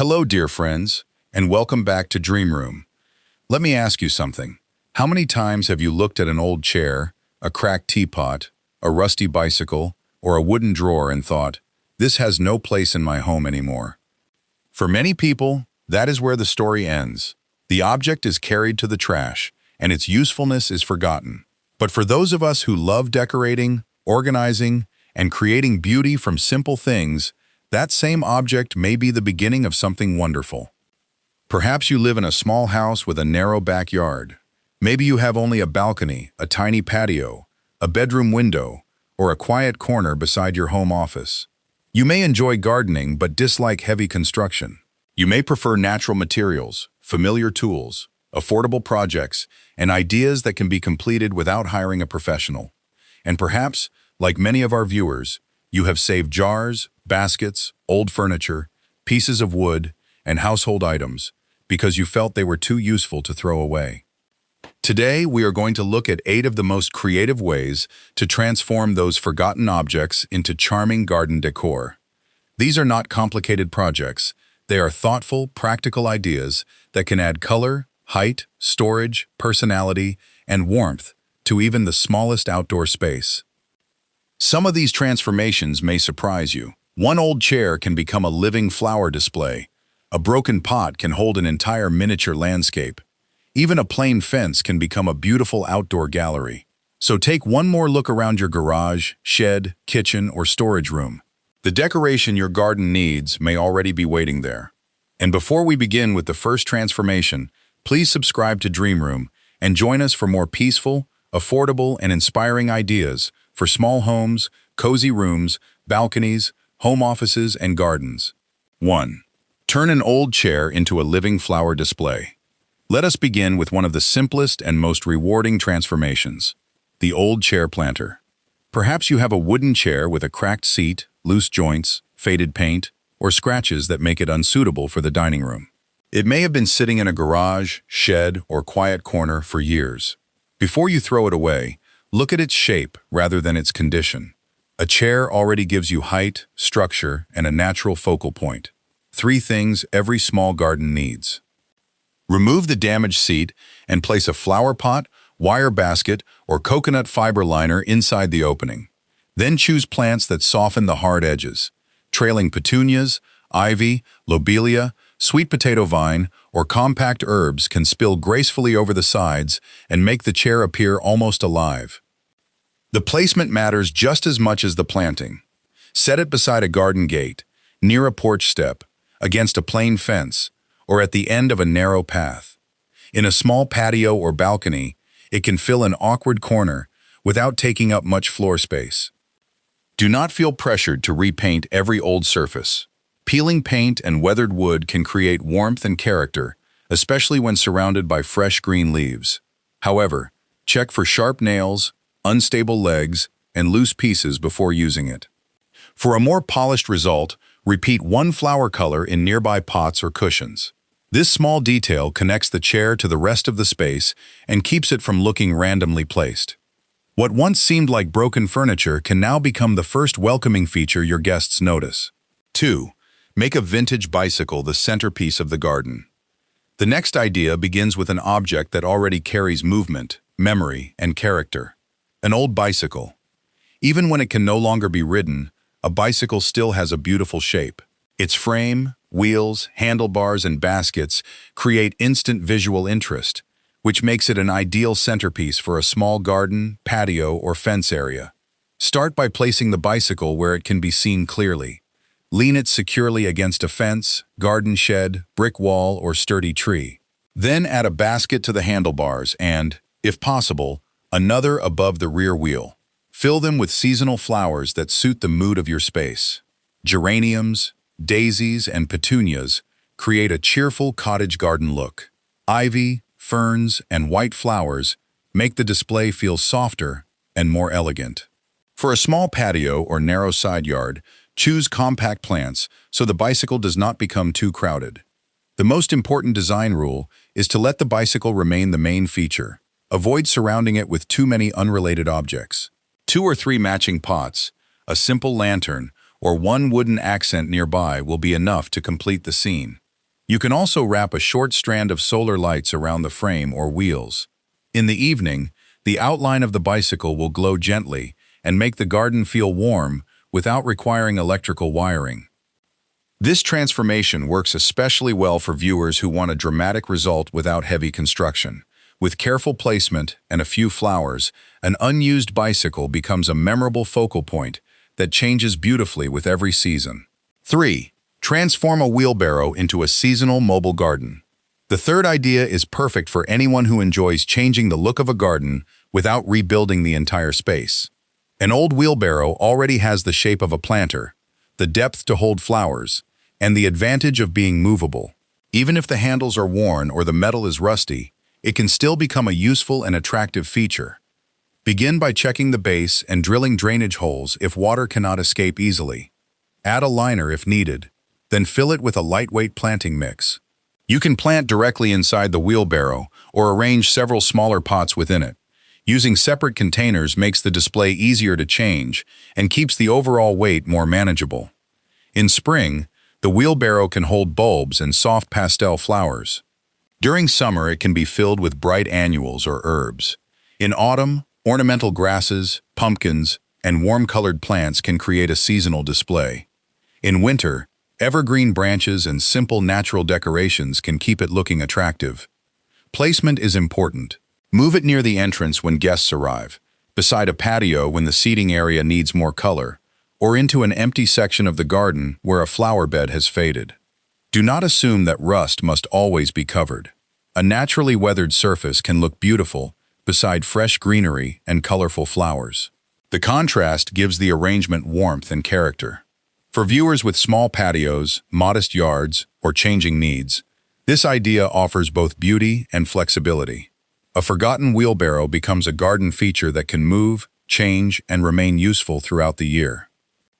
Hello, dear friends, and welcome back to Dream Room. Let me ask you something. How many times have you looked at an old chair, a cracked teapot, a rusty bicycle, or a wooden drawer and thought, this has no place in my home anymore? For many people, that is where the story ends. The object is carried to the trash, and its usefulness is forgotten. But for those of us who love decorating, organizing, and creating beauty from simple things, that same object may be the beginning of something wonderful. Perhaps you live in a small house with a narrow backyard. Maybe you have only a balcony, a tiny patio, a bedroom window, or a quiet corner beside your home office. You may enjoy gardening but dislike heavy construction. You may prefer natural materials, familiar tools, affordable projects, and ideas that can be completed without hiring a professional. And perhaps, like many of our viewers, you have saved jars, baskets, old furniture, pieces of wood, and household items because you felt they were too useful to throw away. Today, we are going to look at 8 of the most creative ways to transform those forgotten objects into charming garden decor. These are not complicated projects. They are thoughtful, practical ideas that can add color, height, storage, personality, and warmth to even the smallest outdoor space. Some of these transformations may surprise you. One old chair can become a living flower display. A broken pot can hold an entire miniature landscape. Even a plain fence can become a beautiful outdoor gallery. So take one more look around your garage, shed, kitchen, or storage room. The decoration your garden needs may already be waiting there. And before we begin with the first transformation, please subscribe to Dream Room and join us for more peaceful, affordable, and inspiring ideas for small homes, cozy rooms, balconies, home offices, and gardens. 1. Turn an old chair into a living flower display. Let us begin with one of the simplest and most rewarding transformations, the old chair planter. Perhaps you have a wooden chair with a cracked seat, loose joints, faded paint, or scratches that make it unsuitable for the dining room. It may have been sitting in a garage, shed, or quiet corner for years. Before you throw it away, look at its shape rather than its condition. A chair already gives you height, structure, and a natural focal point. 3 things every small garden needs. Remove the damaged seat and place a flower pot, wire basket, or coconut fiber liner inside the opening. Then choose plants that soften the hard edges. Trailing petunias, ivy, lobelia, sweet potato vine, or compact herbs can spill gracefully over the sides and make the chair appear almost alive. The placement matters just as much as the planting. Set it beside a garden gate, near a porch step, against a plain fence, or at the end of a narrow path. In a small patio or balcony, it can fill an awkward corner without taking up much floor space. Do not feel pressured to repaint every old surface. Peeling paint and weathered wood can create warmth and character, especially when surrounded by fresh green leaves. However, check for sharp nails, unstable legs, and loose pieces before using it. For a more polished result, repeat one flower color in nearby pots or cushions. This small detail connects the chair to the rest of the space and keeps it from looking randomly placed. What once seemed like broken furniture can now become the first welcoming feature your guests notice. 2. Make a vintage bicycle the centerpiece of the garden. The next idea begins with an object that already carries movement, memory, and character. An old bicycle. Even when it can no longer be ridden, a bicycle still has a beautiful shape. Its frame, wheels, handlebars, and baskets create instant visual interest, which makes it an ideal centerpiece for a small garden, patio, or fence area. Start by placing the bicycle where it can be seen clearly. Lean it securely against a fence, garden shed, brick wall, or sturdy tree. Then add a basket to the handlebars and, if possible, another above the rear wheel. Fill them with seasonal flowers that suit the mood of your space. Geraniums, daisies, and petunias create a cheerful cottage garden look. Ivy, ferns, and white flowers make the display feel softer and more elegant. For a small patio or narrow side yard, choose compact plants so the bicycle does not become too crowded. The most important design rule is to let the bicycle remain the main feature. Avoid surrounding it with too many unrelated objects. 2 or 3 matching pots, a simple lantern, or one wooden accent nearby will be enough to complete the scene. You can also wrap a short strand of solar lights around the frame or wheels. In the evening, the outline of the bicycle will glow gently and make the garden feel warm without requiring electrical wiring. This transformation works especially well for viewers who want a dramatic result without heavy construction. With careful placement and a few flowers, an unused bicycle becomes a memorable focal point that changes beautifully with every season. 3. Transform a wheelbarrow into a seasonal mobile garden. The third idea is perfect for anyone who enjoys changing the look of a garden without rebuilding the entire space. An old wheelbarrow already has the shape of a planter, the depth to hold flowers, and the advantage of being movable. Even if the handles are worn or the metal is rusty, it can still become a useful and attractive feature. Begin by checking the base and drilling drainage holes if water cannot escape easily. Add a liner if needed, then fill it with a lightweight planting mix. You can plant directly inside the wheelbarrow or arrange several smaller pots within it. Using separate containers makes the display easier to change and keeps the overall weight more manageable. In spring, the wheelbarrow can hold bulbs and soft pastel flowers. During summer, it can be filled with bright annuals or herbs. In autumn, ornamental grasses, pumpkins, and warm-colored plants can create a seasonal display. In winter, evergreen branches and simple natural decorations can keep it looking attractive. Placement is important. Move it near the entrance when guests arrive, beside a patio when the seating area needs more color, or into an empty section of the garden where a flower bed has faded. Do not assume that rust must always be covered. A naturally weathered surface can look beautiful beside fresh greenery and colorful flowers. The contrast gives the arrangement warmth and character. For viewers with small patios, modest yards, or changing needs, this idea offers both beauty and flexibility. A forgotten wheelbarrow becomes a garden feature that can move, change, and remain useful throughout the year.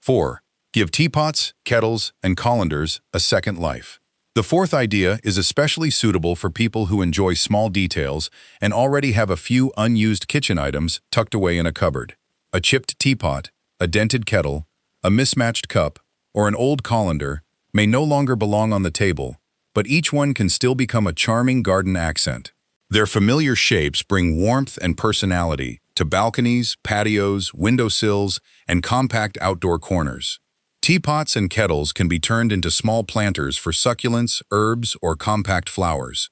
4. Give teapots, kettles, and colanders a second life. The fourth idea is especially suitable for people who enjoy small details and already have a few unused kitchen items tucked away in a cupboard. A chipped teapot, a dented kettle, a mismatched cup, or an old colander may no longer belong on the table, but each one can still become a charming garden accent. Their familiar shapes bring warmth and personality to balconies, patios, windowsills, and compact outdoor corners. Teapots and kettles can be turned into small planters for succulents, herbs, or compact flowers.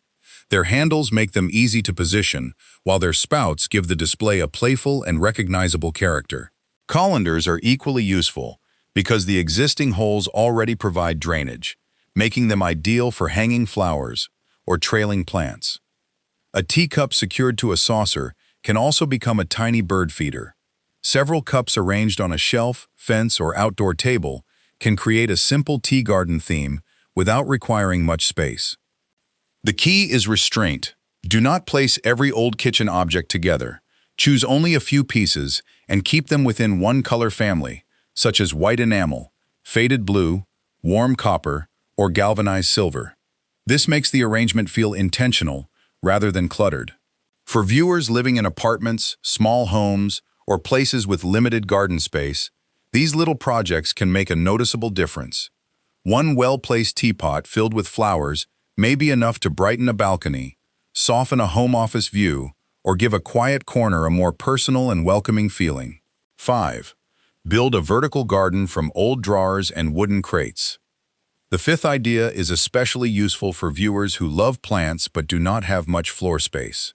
Their handles make them easy to position, while their spouts give the display a playful and recognizable character. Colanders are equally useful because the existing holes already provide drainage, making them ideal for hanging flowers or trailing plants. A teacup secured to a saucer can also become a tiny bird feeder. Several cups arranged on a shelf, fence, or outdoor table can create a simple tea garden theme without requiring much space. The key is restraint. Do not place every old kitchen object together. Choose only a few pieces and keep them within one color family, such as white enamel, faded blue, warm copper, or galvanized silver. This makes the arrangement feel intentional rather than cluttered. For viewers living in apartments, small homes, or places with limited garden space, these little projects can make a noticeable difference. One well-placed teapot filled with flowers may be enough to brighten a balcony, soften a home office view, or give a quiet corner a more personal and welcoming feeling. 5. Build a vertical garden from old drawers and wooden crates. The fifth idea is especially useful for viewers who love plants but do not have much floor space.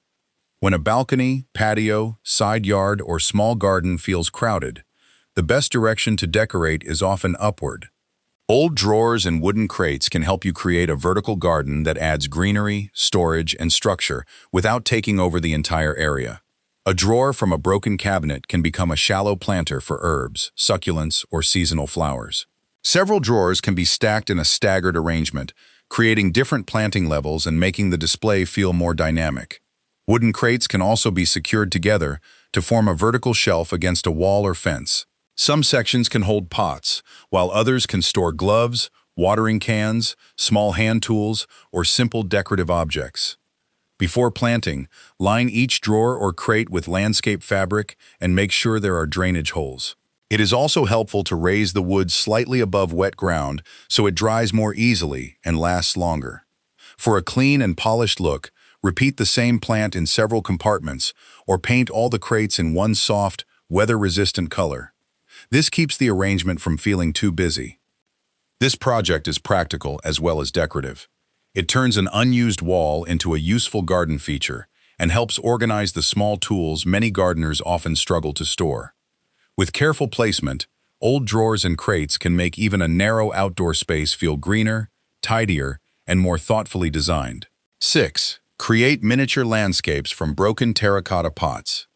When a balcony, patio, side yard, or small garden feels crowded, the best direction to decorate is often upward. Old drawers and wooden crates can help you create a vertical garden that adds greenery, storage, and structure without taking over the entire area. A drawer from a broken cabinet can become a shallow planter for herbs, succulents, or seasonal flowers. Several drawers can be stacked in a staggered arrangement, creating different planting levels and making the display feel more dynamic. Wooden crates can also be secured together to form a vertical shelf against a wall or fence. Some sections can hold pots, while others can store gloves, watering cans, small hand tools, or simple decorative objects. Before planting, line each drawer or crate with landscape fabric and make sure there are drainage holes. It is also helpful to raise the wood slightly above wet ground so it dries more easily and lasts longer. For a clean and polished look, repeat the same plant in several compartments or paint all the crates in one soft, weather-resistant color. This keeps the arrangement from feeling too busy. This project is practical as well as decorative. It turns an unused wall into a useful garden feature and helps organize the small tools many gardeners often struggle to store. With careful placement, old drawers and crates can make even a narrow outdoor space feel greener, tidier, and more thoughtfully designed. 6. Create miniature landscapes from broken terracotta pots.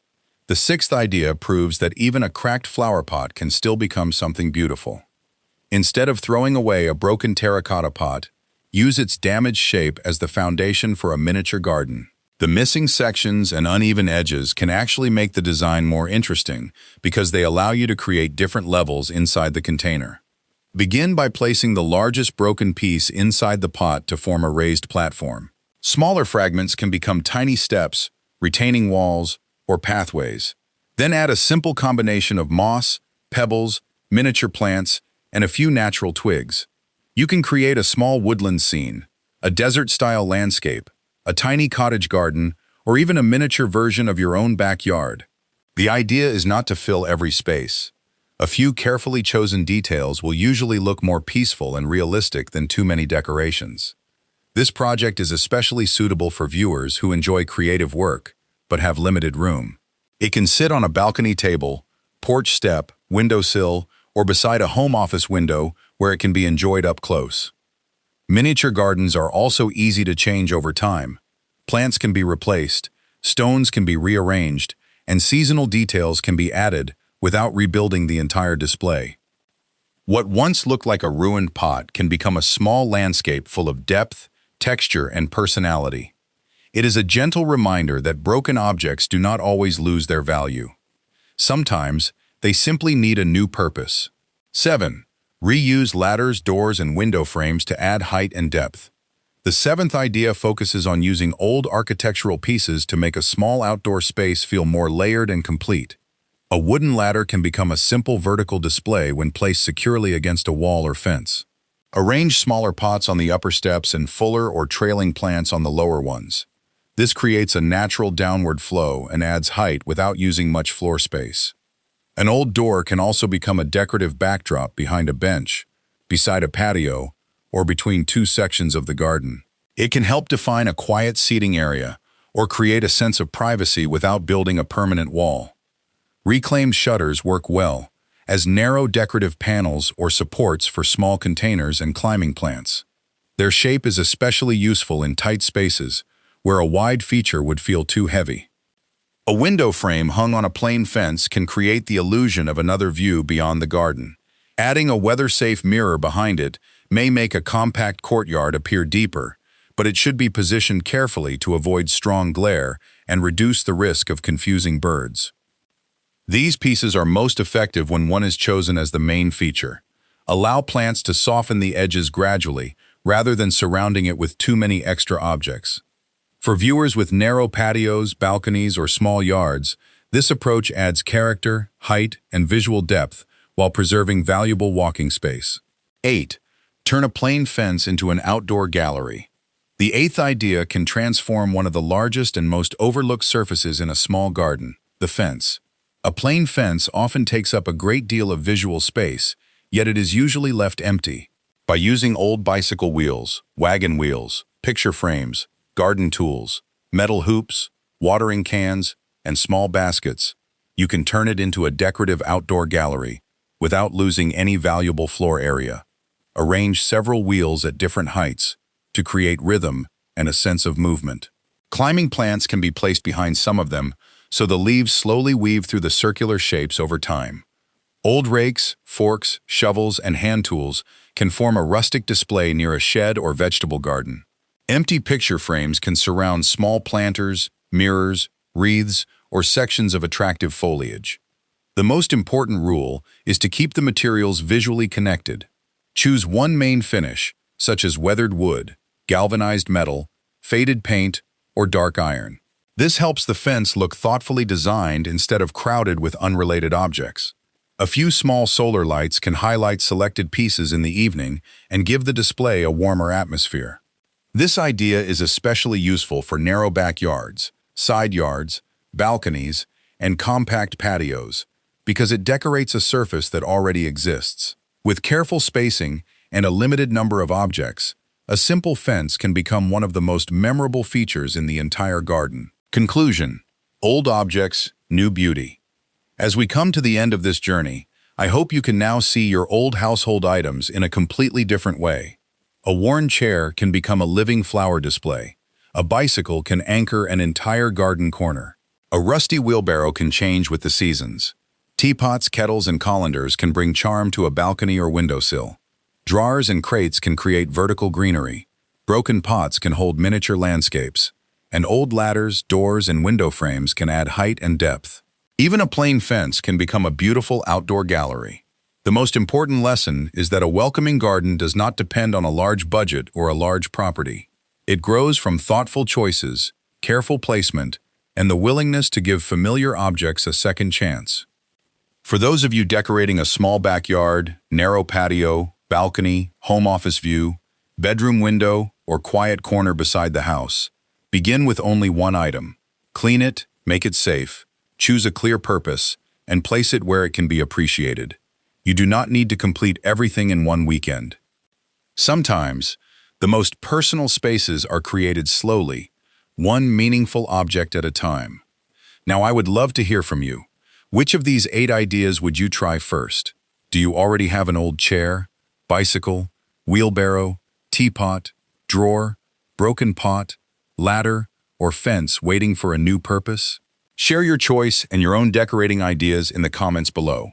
The sixth idea proves that even a cracked flower pot can still become something beautiful. Instead of throwing away a broken terracotta pot, use its damaged shape as the foundation for a miniature garden. The missing sections and uneven edges can actually make the design more interesting because they allow you to create different levels inside the container. Begin by placing the largest broken piece inside the pot to form a raised platform. Smaller fragments can become tiny steps, retaining walls, or pathways. Then add a simple combination of moss, pebbles, miniature plants, and a few natural twigs. You can create a small woodland scene, a desert-style landscape, a tiny cottage garden, or even a miniature version of your own backyard. The idea is not to fill every space. A few carefully chosen details will usually look more peaceful and realistic than too many decorations. This project is especially suitable for viewers who enjoy creative work, but have limited room. It can sit on a balcony table, porch step, windowsill, or beside a home office window where it can be enjoyed up close. Miniature gardens are also easy to change over time. Plants can be replaced, stones can be rearranged, and seasonal details can be added without rebuilding the entire display. What once looked like a ruined pot can become a small landscape full of depth, texture, and personality. It is a gentle reminder that broken objects do not always lose their value. Sometimes, they simply need a new purpose. 7. Reuse ladders, doors, and window frames to add height and depth. The seventh idea focuses on using old architectural pieces to make a small outdoor space feel more layered and complete. A wooden ladder can become a simple vertical display when placed securely against a wall or fence. Arrange smaller pots on the upper steps and fuller or trailing plants on the lower ones. This creates a natural downward flow and adds height without using much floor space. An old door can also become a decorative backdrop behind a bench, beside a patio, or between two sections of the garden. It can help define a quiet seating area or create a sense of privacy without building a permanent wall. Reclaimed shutters work well as narrow decorative panels or supports for small containers and climbing plants. Their shape is especially useful in tight spaces where a wide feature would feel too heavy. A window frame hung on a plain fence can create the illusion of another view beyond the garden. Adding a weather-safe mirror behind it may make a compact courtyard appear deeper, but it should be positioned carefully to avoid strong glare and reduce the risk of confusing birds. These pieces are most effective when one is chosen as the main feature. Allow plants to soften the edges gradually, rather than surrounding it with too many extra objects. For viewers with narrow patios, balconies, or small yards, this approach adds character, height, and visual depth while preserving valuable walking space. 8. Turn a plain fence into an outdoor gallery. The eighth idea can transform one of the largest and most overlooked surfaces in a small garden, the fence. A plain fence often takes up a great deal of visual space, yet it is usually left empty. By using old bicycle wheels, wagon wheels, picture frames, garden tools, metal hoops, watering cans, and small baskets, you can turn it into a decorative outdoor gallery without losing any valuable floor area. Arrange several wheels at different heights to create rhythm and a sense of movement. Climbing plants can be placed behind some of them, so the leaves slowly weave through the circular shapes over time. Old rakes, forks, shovels, and hand tools can form a rustic display near a shed or vegetable garden. Empty picture frames can surround small planters, mirrors, wreaths, or sections of attractive foliage. The most important rule is to keep the materials visually connected. Choose one main finish, such as weathered wood, galvanized metal, faded paint, or dark iron. This helps the fence look thoughtfully designed instead of crowded with unrelated objects. A few small solar lights can highlight selected pieces in the evening and give the display a warmer atmosphere. This idea is especially useful for narrow backyards, side yards, balconies, and compact patios because it decorates a surface that already exists. With careful spacing and a limited number of objects, a simple fence can become one of the most memorable features in the entire garden. Conclusion: old objects, new beauty. As we come to the end of this journey, I hope you can now see your old household items in a completely different way. A worn chair can become a living flower display. A bicycle can anchor an entire garden corner. A rusty wheelbarrow can change with the seasons. Teapots, kettles, and colanders can bring charm to a balcony or windowsill. Drawers and crates can create vertical greenery. Broken pots can hold miniature landscapes. And old ladders, doors, and window frames can add height and depth. Even a plain fence can become a beautiful outdoor gallery. The most important lesson is that a welcoming garden does not depend on a large budget or a large property. It grows from thoughtful choices, careful placement, and the willingness to give familiar objects a second chance. For those of you decorating a small backyard, narrow patio, balcony, home office view, bedroom window, or quiet corner beside the house, begin with only one item. Clean it, make it safe, choose a clear purpose, and place it where it can be appreciated. You do not need to complete everything in one weekend. Sometimes, the most personal spaces are created slowly, one meaningful object at a time. Now, I would love to hear from you. Which of these 8 ideas would you try first? Do you already have an old chair, bicycle, wheelbarrow, teapot, drawer, broken pot, ladder, or fence waiting for a new purpose? Share your choice and your own decorating ideas in the comments below.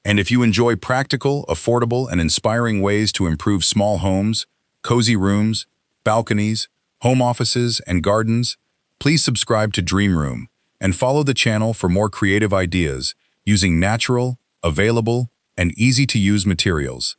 And if you enjoy practical, affordable, and inspiring ways to improve small homes, cozy rooms, balconies, home offices, and gardens, please subscribe to Dream Room and follow the channel for more creative ideas using natural, available, and easy-to-use materials.